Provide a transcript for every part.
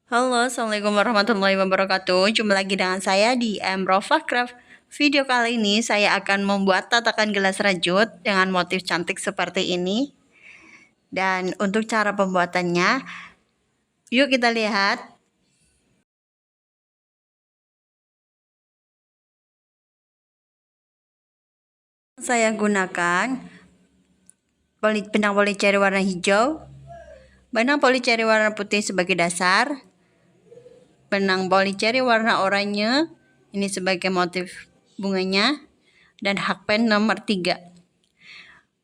Halo, Assalamualaikum warahmatullahi wabarakatuh. Jumpa lagi dengan saya di Emrofa Craft. Video kali ini saya akan membuat tatakan gelas rajut dengan motif cantik seperti ini. Dan untuk cara pembuatannya, yuk kita lihat. Saya gunakan benang policeri warna hijau, benang policeri warna putih sebagai dasar, benang policeri warna oranye ini sebagai motif bunganya, dan hakpen nomor 3.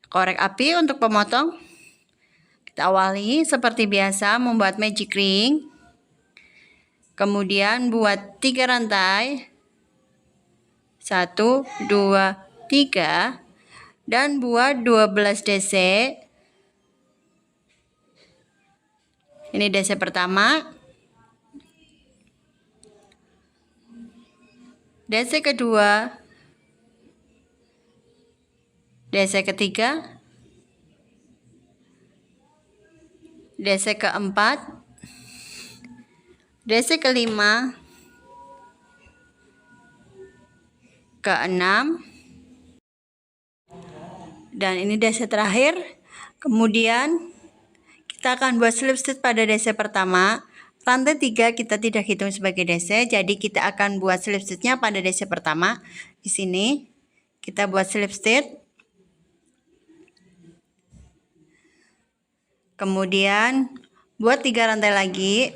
Korek api untuk pemotong. Kita awali seperti biasa membuat magic ring. Kemudian buat 3 rantai. 1, 2, 3. Dan buat 12 DC. Ini DC pertama. DC kedua. DC ketiga. DC keempat. DC kelima. Keenam. Dan ini DC terakhir. Kemudian kita akan buat slip stitch pada DC pertama. Rantai 3 kita tidak hitung sebagai DC, jadi kita akan buat slip stitch-nya pada DC pertama. Di sini kita buat slip stitch. Kemudian buat 3 rantai lagi.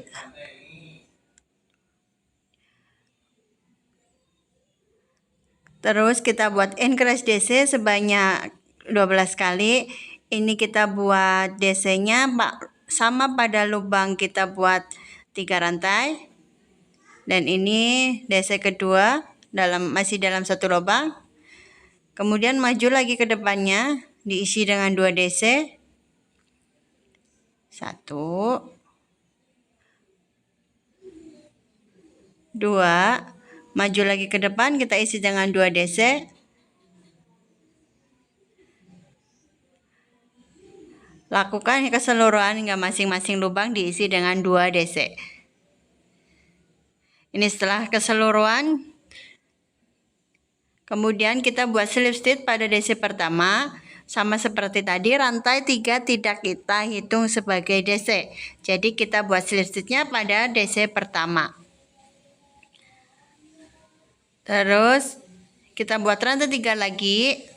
Terus kita buat increase DC sebanyak 12 kali. Ini kita buat DC-nya sama pada lubang kita buat 3 rantai. Dan ini DC kedua masih dalam satu lubang. Kemudian maju lagi ke depannya, diisi dengan 2 DC. 1, 2. Maju lagi ke depan, kita isi dengan 2 DC. Lakukan keseluruhan hingga masing-masing lubang diisi dengan 2 DC. Ini setelah keseluruhan. Kemudian kita buat slip stitch pada DC pertama. Sama seperti tadi, rantai 3 tidak kita hitung sebagai DC. Jadi kita buat slip stitch-nya pada DC pertama. Terus kita buat rantai 3 lagi.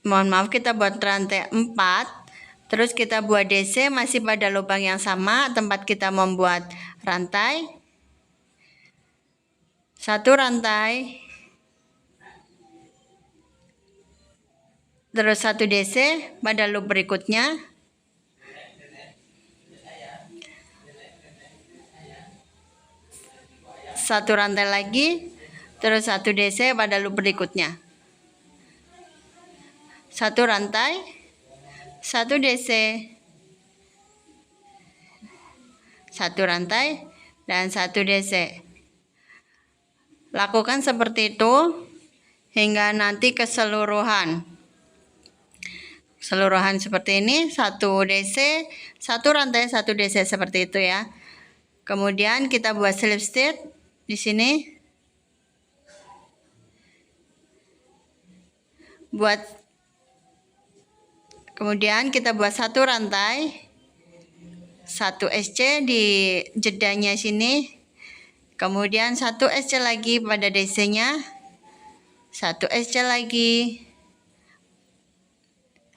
Mohon maaf, kita buat rantai 4. Terus kita buat DC masih pada lubang yang sama tempat kita membuat rantai. 1 rantai. Terus 1 DC pada loop berikutnya. 1 rantai lagi, terus 1 DC pada loop berikutnya. 1 rantai, 1 DC, 1 rantai, dan 1 DC. Lakukan seperti itu hingga nanti keseluruhan. Keseluruhan seperti ini, 1 DC, 1 rantai, 1 DC seperti itu ya. Kemudian kita buat slip stitch di sini. Kemudian kita buat 1 rantai, 1 SC di jedanya sini. Kemudian 1 SC lagi pada DC-nya. 1 SC lagi.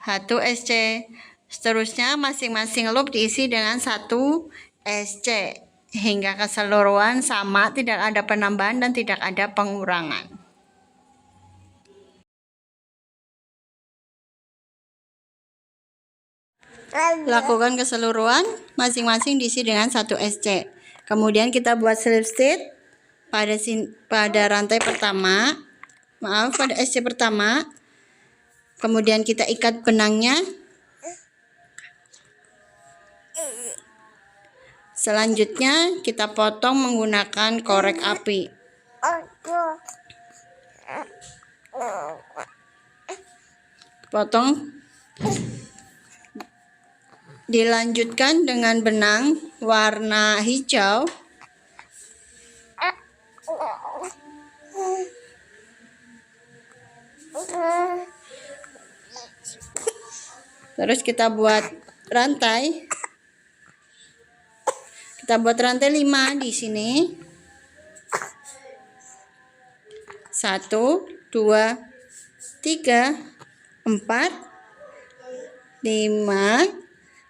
1 SC. Seterusnya masing-masing loop diisi dengan 1 SC. Hingga keseluruhan sama, tidak ada penambahan dan tidak ada pengurangan. Lakukan keseluruhan, masing-masing diisi dengan 1 SC. Kemudian kita buat slip stitch pada rantai pertama. Maaf, pada SC pertama. Kemudian kita ikat benangnya. Selanjutnya kita potong menggunakan korek api. Potong Dilanjutkan dengan benang warna hijau. Terus kita buat rantai. Kita buat rantai 5 di sini. 1, 2, 3, 4, 5.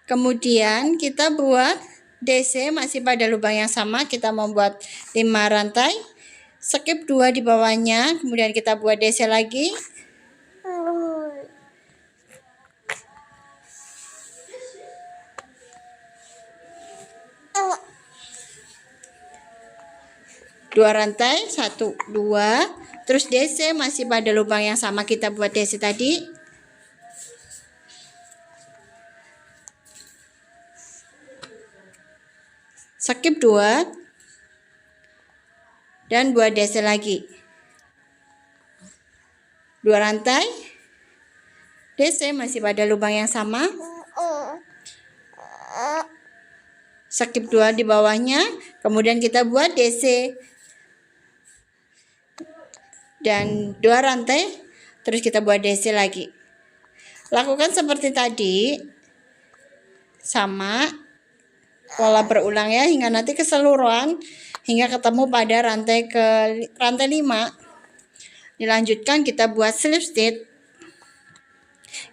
Kemudian kita buat DC masih pada lubang yang sama. Kita membuat 5 rantai. Skip 2 di bawahnya. Kemudian kita buat DC lagi. Dua rantai, 1, 2. Terus DC masih pada lubang yang sama. Kita buat DC tadi. Skip 2 dan buat DC lagi. 2 rantai. DC masih pada lubang yang sama. Skip 2 di bawahnya. Kemudian kita buat DC. Dan 2 rantai. Terus kita buat DC lagi. Lakukan seperti tadi. Sama. Pola berulang ya hingga nanti keseluruhan hingga ketemu pada rantai 5. Dilanjutkan kita buat slip stitch.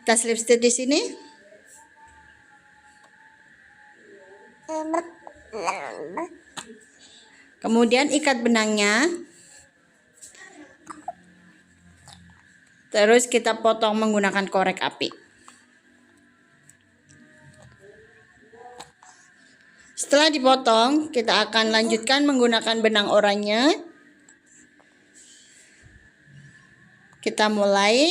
Kita slip stitch di sini. Kemudian ikat benangnya. Terus kita potong menggunakan korek api. Setelah dipotong, kita akan lanjutkan menggunakan benang oranye. Kita mulai.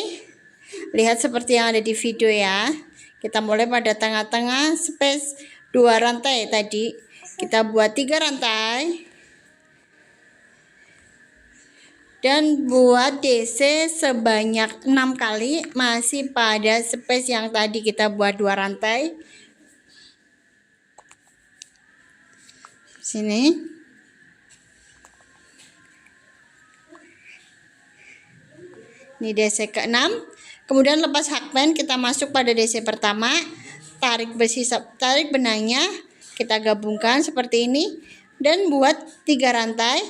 Lihat seperti yang ada di video ya. Kita mulai pada tengah-tengah space 2 rantai tadi. Kita buat 3 rantai. Dan buat DC sebanyak 6 kali. Masih pada space yang tadi kita buat 2 rantai. Sini. Ini DC ke-6. Kemudian lepas hakband kita masuk pada DC pertama. Tarik benangnya. Kita gabungkan seperti ini. Dan buat 3 rantai.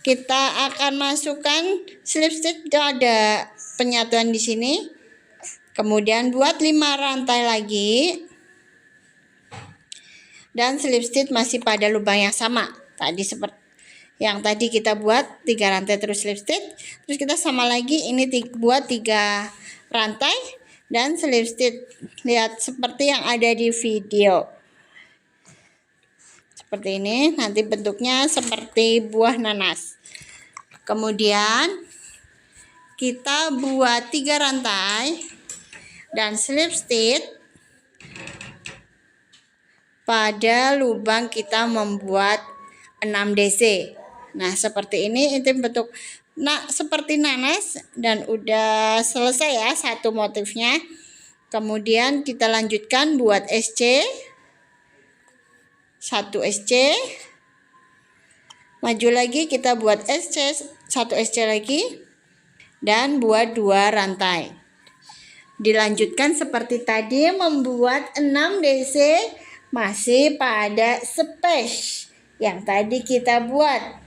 Kita akan masukkan slip stitch. Itu ada penyatuan di sini. Kemudian buat 5 rantai lagi. Dan slip stitch masih pada lubang yang sama. Tadi seperti yang tadi kita buat 3 rantai terus slip stitch. Terus kita sama lagi ini buat 3 rantai dan slip stitch. Lihat seperti yang ada di video. Seperti ini, nanti bentuknya seperti buah nanas. Kemudian kita buat 3 rantai dan slip stitch. Pada lubang kita membuat 6 DC. Nah, seperti ini bentuk seperti nanas dan udah selesai ya satu motifnya. Kemudian kita lanjutkan buat SC. 1 SC. Maju lagi kita buat SC, 1 SC lagi dan buat 2 rantai. Dilanjutkan seperti tadi membuat 6 DC. Masih pada space yang tadi kita buat.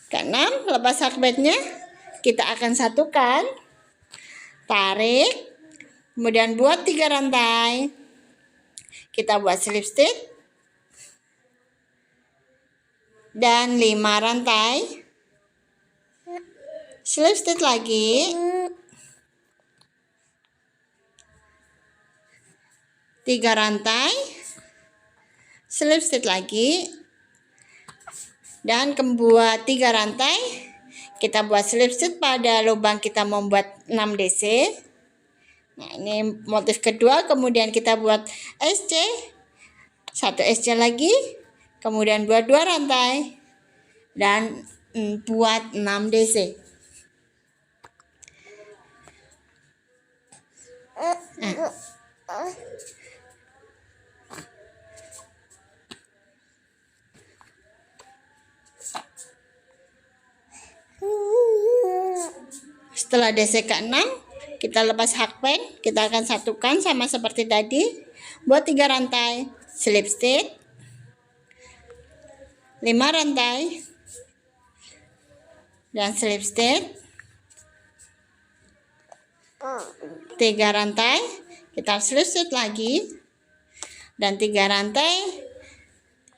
Keenam, lepas hakbandnya kita akan satukan. Tarik. Kemudian buat 3 rantai. Kita buat slip stitch. Dan 5 rantai. Slip stitch lagi. 3 rantai. Slip stitch lagi. Dan buat 3 rantai. Kita buat slip stitch pada lubang kita membuat 6 DC. Nah, ini motif kedua. Kemudian kita buat SC. 1 SC lagi. Kemudian buat 2 rantai. dan buat 6 DC. Nah. Setelah DC ke-6, kita lepas hakpen, kita akan satukan sama seperti tadi, buat 3 rantai slip stitch, 5 rantai dan slip stitch, 3 rantai, kita slip stitch lagi, dan 3 rantai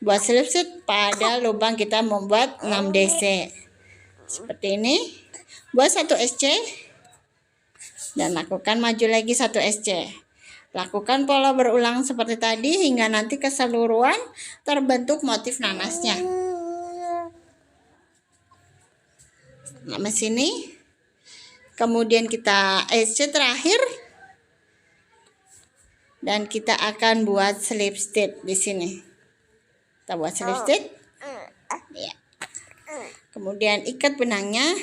buat slip stitch pada lubang kita membuat 6 DC. Seperti ini, buat 1 SC dan lakukan maju lagi 1 SC. Lakukan pola berulang seperti tadi hingga nanti keseluruhan terbentuk motif nanasnya. Nah, sini kemudian kita SC terakhir dan kita akan buat slip stitch di sini. Kita buat slip stitch. Ya. Kemudian ikat benangnya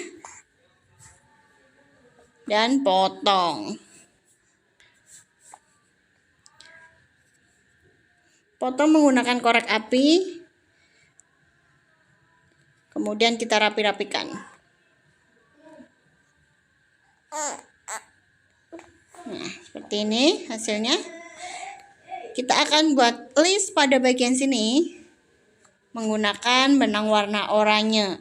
dan potong. Potong menggunakan korek api. Kemudian kita rapi-rapikan. Nah, seperti ini hasilnya. Kita akan buat list pada bagian sini menggunakan benang warna oranye.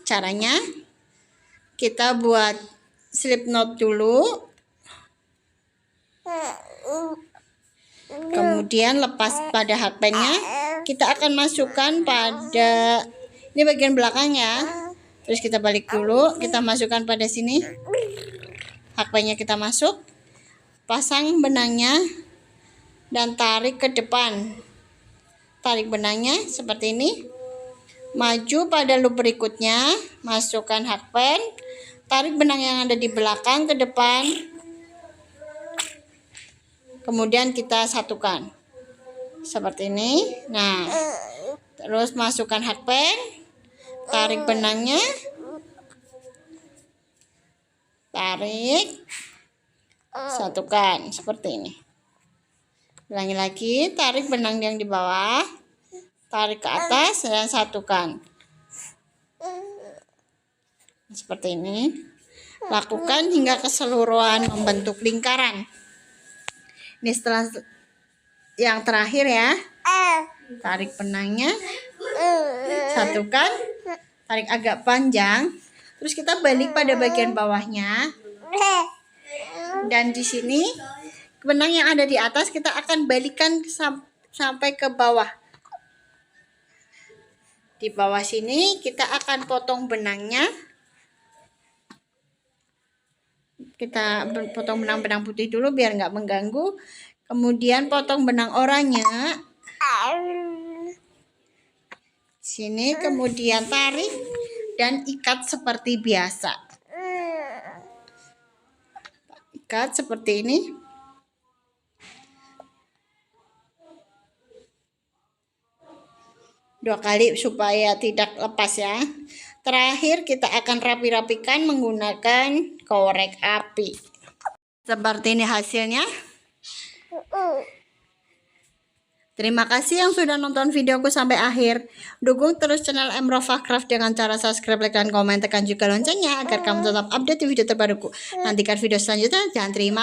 Caranya, kita buat slip knot dulu, kemudian lepas pada hakpennya, kita akan masukkan pada ini bagian belakang ya, terus kita balik dulu, kita masukkan pada sini, hakpennya kita masuk, pasang benangnya dan tarik ke depan, tarik benangnya seperti ini. Maju pada loop berikutnya, masukkan hakpen, tarik benang yang ada di belakang ke depan, kemudian kita satukan seperti ini. Nah, terus masukkan hakpen, tarik benangnya, tarik, satukan seperti ini. Ulangi lagi, tarik benang yang di bawah, tarik ke atas dan satukan seperti ini. Lakukan hingga keseluruhan membentuk lingkaran. Ini setelah yang terakhir ya, tarik benangnya, satukan, tarik agak panjang, terus kita balik pada bagian bawahnya, dan di sini benang yang ada di atas kita akan balikan sampai ke bawah. Di bawah sini kita akan potong benangnya. Kita potong benang-benang putih dulu biar nggak mengganggu. Kemudian potong benang oranye. Sini kemudian tarik dan ikat seperti biasa. Ikat seperti ini. Dua kali supaya tidak lepas ya. Terakhir kita akan rapi-rapikan menggunakan korek api. Seperti ini hasilnya. Terima kasih yang sudah nonton videoku sampai akhir. Dukung terus channel Emrofah Craft dengan cara subscribe, like, dan komen. Tekan juga loncengnya agar kamu tetap update di video terbaruku. Nantikan video selanjutnya. Jangan terima